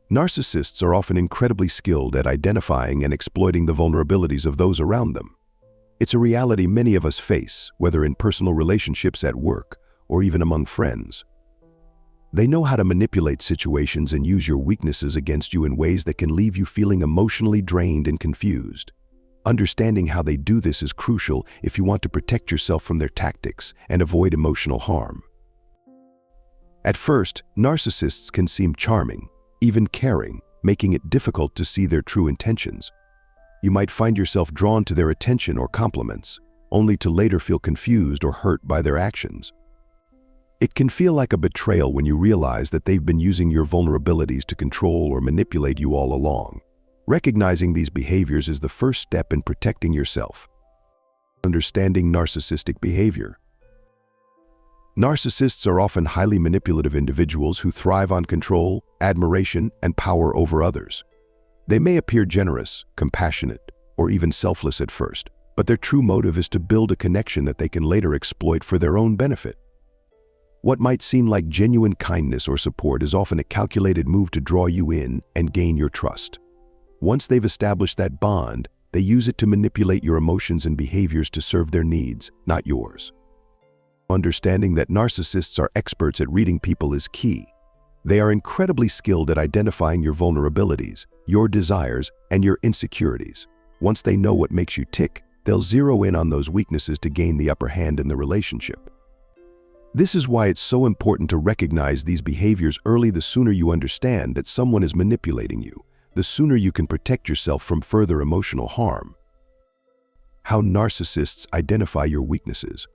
Narcissists are often incredibly skilled at identifying and exploiting the vulnerabilities of those around them. It's a reality many of us face, whether in personal relationships, at work, or even among friends. They know how to manipulate situations and use your weaknesses against you in ways that can leave you feeling emotionally drained and confused. Understanding how they do this is crucial if you want to protect yourself from their tactics and avoid emotional harm. At first, narcissists can seem charming, even caring, making it difficult to see their true intentions. You might find yourself drawn to their attention or compliments, only to later feel confused or hurt by their actions. It can feel like a betrayal when you realize that they've been using your vulnerabilities to control or manipulate you all along. Recognizing these behaviors is the first step in protecting yourself. Understanding narcissistic behavior. Narcissists are often highly manipulative individuals who thrive on control, admiration, and power over others. They may appear generous, compassionate, or even selfless at first, but their true motive is to build a connection that they can later exploit for their own benefit. What might seem like genuine kindness or support is often a calculated move to draw you in and gain your trust. Once they've established that bond, they use it to manipulate your emotions and behaviors to serve their needs, not yours. Understanding that narcissists are experts at reading people is key. They are incredibly skilled at identifying your vulnerabilities, your desires, and your insecurities. Once they know what makes you tick, they'll zero in on those weaknesses to gain the upper hand in the relationship. This is why it's so important to recognize these behaviors early. The sooner you understand that someone is manipulating you, the sooner you can protect yourself from further emotional harm. How narcissists identify your weaknesses.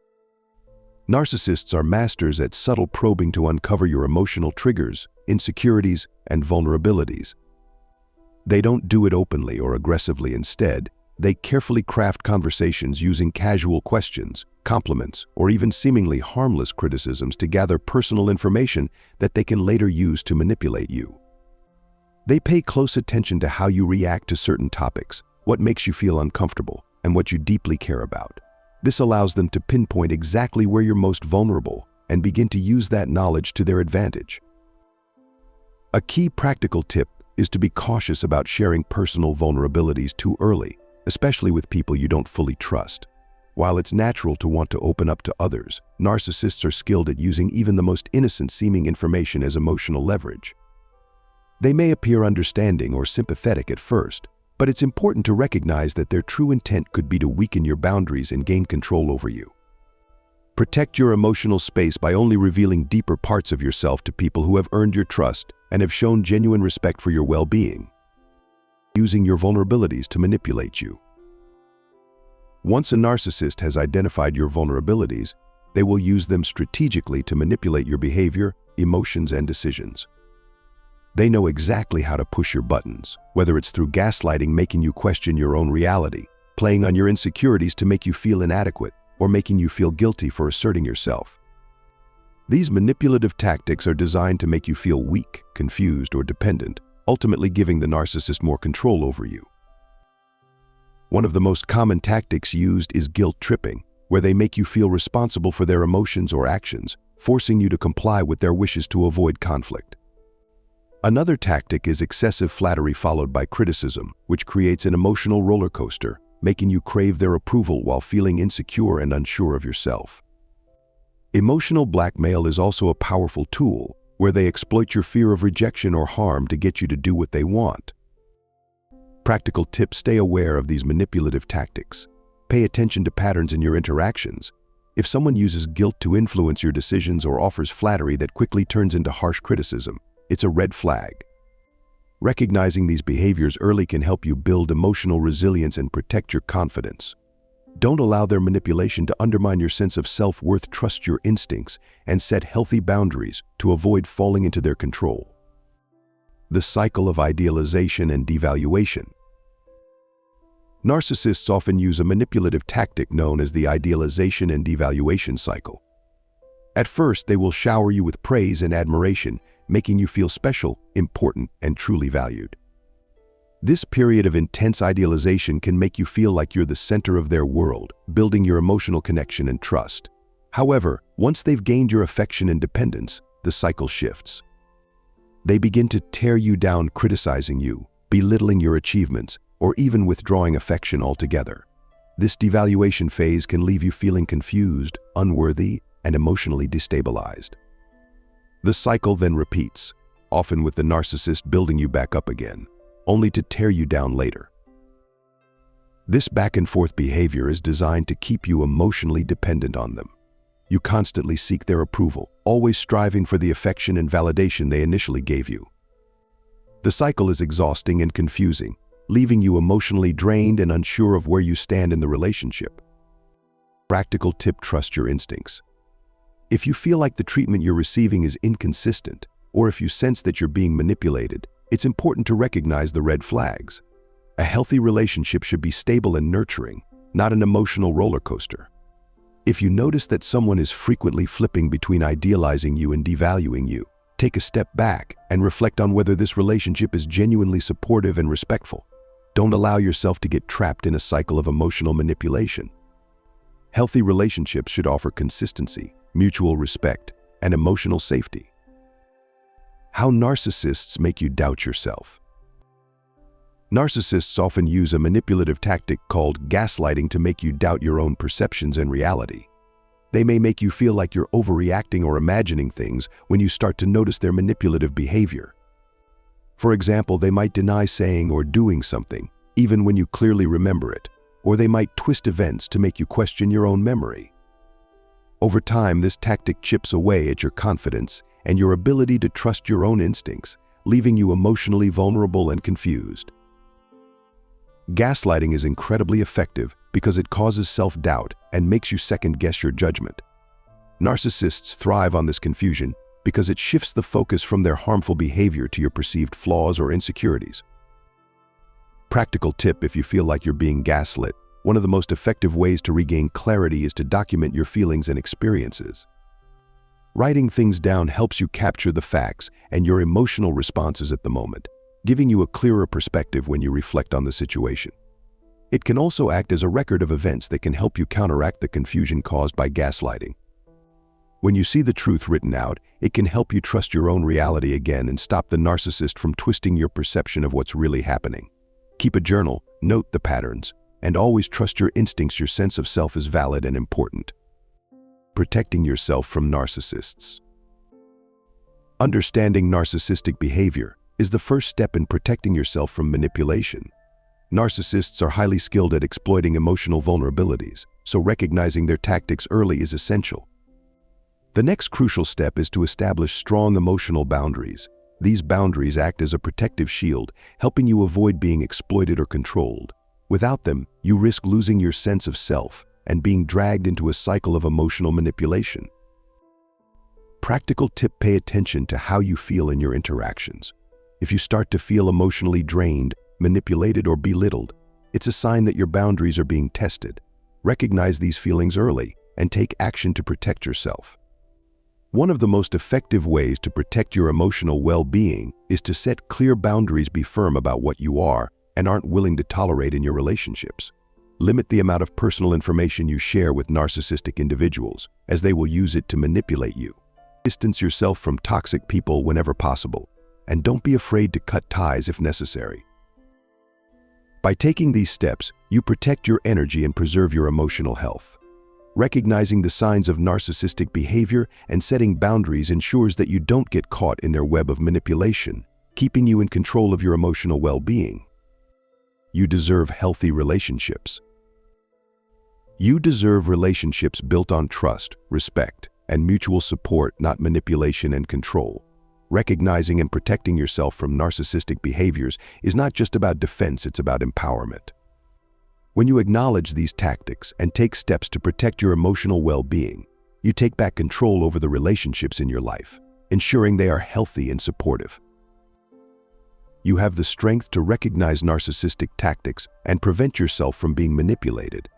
Narcissists are masters at subtle probing to uncover your emotional triggers, insecurities, and vulnerabilities. They don't do it openly or aggressively. Instead, they carefully craft conversations using casual questions, compliments, or even seemingly harmless criticisms to gather personal information that they can later use to manipulate you. They pay close attention to how you react to certain topics, what makes you feel uncomfortable, and what you deeply care about. This allows them to pinpoint exactly where you're most vulnerable and begin to use that knowledge to their advantage. A key practical tip is to be cautious about sharing personal vulnerabilities too early, especially with people you don't fully trust. While it's natural to want to open up to others, narcissists are skilled at using even the most innocent-seeming information as emotional leverage. They may appear understanding or sympathetic at first, but it's important to recognize that their true intent could be to weaken your boundaries and gain control over you. Protect your emotional space by only revealing deeper parts of yourself to people who have earned your trust and have shown genuine respect for your well-being. Using your vulnerabilities to manipulate you. Once a narcissist has identified your vulnerabilities, they will use them strategically to manipulate your behavior, emotions, and decisions. They know exactly how to push your buttons, whether it's through gaslighting, making you question your own reality, playing on your insecurities to make you feel inadequate, or making you feel guilty for asserting yourself. These manipulative tactics are designed to make you feel weak, confused, or dependent, ultimately giving the narcissist more control over you. One of the most common tactics used is guilt tripping, where they make you feel responsible for their emotions or actions, forcing you to comply with their wishes to avoid conflict. Another tactic is excessive flattery followed by criticism, which creates an emotional roller coaster, making you crave their approval while feeling insecure and unsure of yourself. Emotional blackmail is also a powerful tool, where they exploit your fear of rejection or harm to get you to do what they want. Practical tips: stay aware of these manipulative tactics. Pay attention to patterns in your interactions. If someone uses guilt to influence your decisions or offers flattery that quickly turns into harsh criticism, it's a red flag. Recognizing these behaviors early can help you build emotional resilience and protect your confidence. Don't allow their manipulation to undermine your sense of self-worth. Trust your instincts and set healthy boundaries to avoid falling into their control. The cycle of idealization and devaluation. Narcissists often use a manipulative tactic known as the idealization and devaluation cycle. At first, they will shower you with praise and admiration, making you feel special, important, and truly valued. This period of intense idealization can make you feel like you're the center of their world, building your emotional connection and trust. However, once they've gained your affection and dependence, the cycle shifts. They begin to tear you down, criticizing you, belittling your achievements, or even withdrawing affection altogether. This devaluation phase can leave you feeling confused, unworthy, and emotionally destabilized. The cycle then repeats, often with the narcissist building you back up again, only to tear you down later. This back-and-forth behavior is designed to keep you emotionally dependent on them. You constantly seek their approval, always striving for the affection and validation they initially gave you. The cycle is exhausting and confusing, leaving you emotionally drained and unsure of where you stand in the relationship. Practical tip: trust your instincts. If you feel like the treatment you're receiving is inconsistent, or if you sense that you're being manipulated, it's important to recognize the red flags. A healthy relationship should be stable and nurturing, not an emotional roller coaster. If you notice that someone is frequently flipping between idealizing you and devaluing you, take a step back and reflect on whether this relationship is genuinely supportive and respectful. Don't allow yourself to get trapped in a cycle of emotional manipulation. Healthy relationships should offer consistency, mutual respect, and emotional safety. How narcissists make you doubt yourself. Narcissists often use a manipulative tactic called gaslighting to make you doubt your own perceptions and reality. They may make you feel like you're overreacting or imagining things when you start to notice their manipulative behavior. For example, they might deny saying or doing something, even when you clearly remember it, or they might twist events to make you question your own memory. Over time, this tactic chips away at your confidence and your ability to trust your own instincts, leaving you emotionally vulnerable and confused. Gaslighting is incredibly effective because it causes self-doubt and makes you second-guess your judgment. Narcissists thrive on this confusion because it shifts the focus from their harmful behavior to your perceived flaws or insecurities. Practical tip: if you feel like you're being gaslit, one of the most effective ways to regain clarity is to document your feelings and experiences. Writing things down helps you capture the facts and your emotional responses at the moment, giving you a clearer perspective when you reflect on the situation. It can also act as a record of events that can help you counteract the confusion caused by gaslighting. When you see the truth written out, it can help you trust your own reality again and stop the narcissist from twisting your perception of what's really happening. Keep a journal, note the patterns, and always trust your instincts. Your sense of self is valid and important. Protecting yourself from narcissists. Understanding narcissistic behavior is the first step in protecting yourself from manipulation. Narcissists are highly skilled at exploiting emotional vulnerabilities, so recognizing their tactics early is essential. The next crucial step is to establish strong emotional boundaries. These boundaries act as a protective shield, helping you avoid being exploited or controlled. Without them, you risk losing your sense of self and being dragged into a cycle of emotional manipulation. Practical tip: pay attention to how you feel in your interactions. If you start to feel emotionally drained, manipulated, or belittled, it's a sign that your boundaries are being tested. Recognize these feelings early and take action to protect yourself. One of the most effective ways to protect your emotional well-being is to set clear boundaries. Be firm about what you are and aren't willing to tolerate in your relationships. Limit the amount of personal information you share with narcissistic individuals, as they will use it to manipulate you. Distance yourself from toxic people whenever possible, and don't be afraid to cut ties if necessary. By taking these steps, you protect your energy and preserve your emotional health. Recognizing the signs of narcissistic behavior and setting boundaries ensures that you don't get caught in their web of manipulation, keeping you in control of your emotional well-being. You deserve healthy relationships. You deserve relationships built on trust, respect, and mutual support, not manipulation and control. Recognizing and protecting yourself from narcissistic behaviors is not just about defense, it's about empowerment. When you acknowledge these tactics and take steps to protect your emotional well-being, you take back control over the relationships in your life, ensuring they are healthy and supportive. You have the strength to recognize narcissistic tactics and prevent yourself from being manipulated.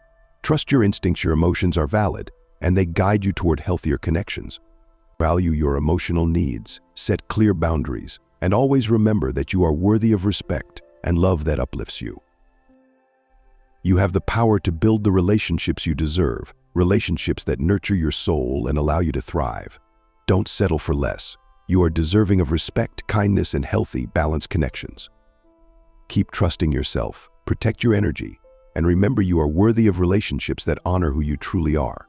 Trust your instincts. Your emotions are valid, and they guide you toward healthier connections. Value your emotional needs, set clear boundaries, and always remember that you are worthy of respect and love that uplifts you. You have the power to build the relationships you deserve, relationships that nurture your soul and allow you to thrive. Don't settle for less. You are deserving of respect, kindness, and healthy, balanced connections. Keep trusting yourself, protect your energy, and remember you are worthy of relationships that honor who you truly are.